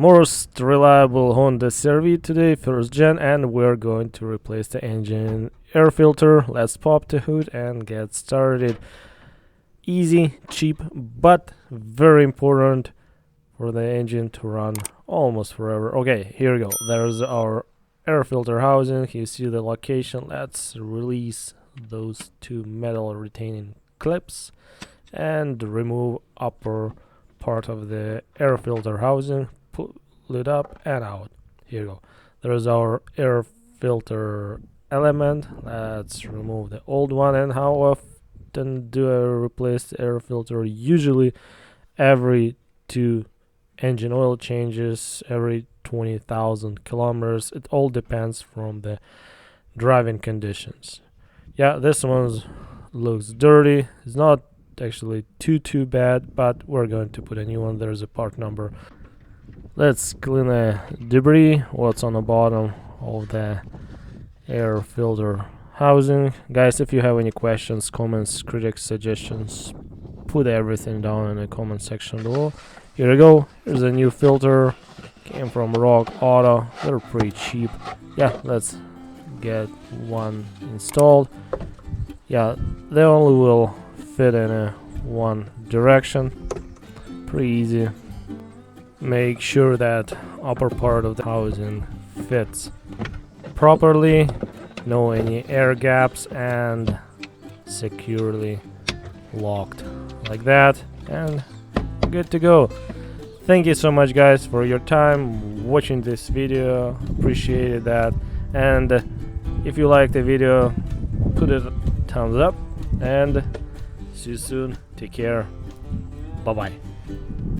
most reliable Honda CRV today, first gen, and we're going to replace the engine air filter. Let's pop the hood and get started. Easy, cheap, but very important for the engine to run almost forever. Okay, here we go. There's our air filter housing. You see the location. Let's release those two metal retaining clips and remove upper part of the air filter housing. Pull it up and out. Here you go. There's our air filter element. Let's remove the old one. And how often do I replace the air filter? Usually every 2 engine oil changes, every 20,000 kilometers. It all depends from the driving conditions. Yeah, this one looks dirty. It's not actually too bad, but we're going to put a new one. There's a part number. Let's clean the debris, what's on the bottom of the air filter housing. Guys, if you have any questions, comments, critics, suggestions, put everything down in the comment section below. Here we go. Here's a new filter. Came from Rock Auto. They're pretty cheap. Yeah, let's get one installed. Yeah, they only will fit in one direction. Pretty easy. Make sure that upper part of the housing fits properly, no any air gaps, and securely locked like that, and good to go. Thank you so much, guys, for your time watching this video. Appreciated that. And if you like the video, put it a thumbs up, and see you soon. Take care. Bye bye.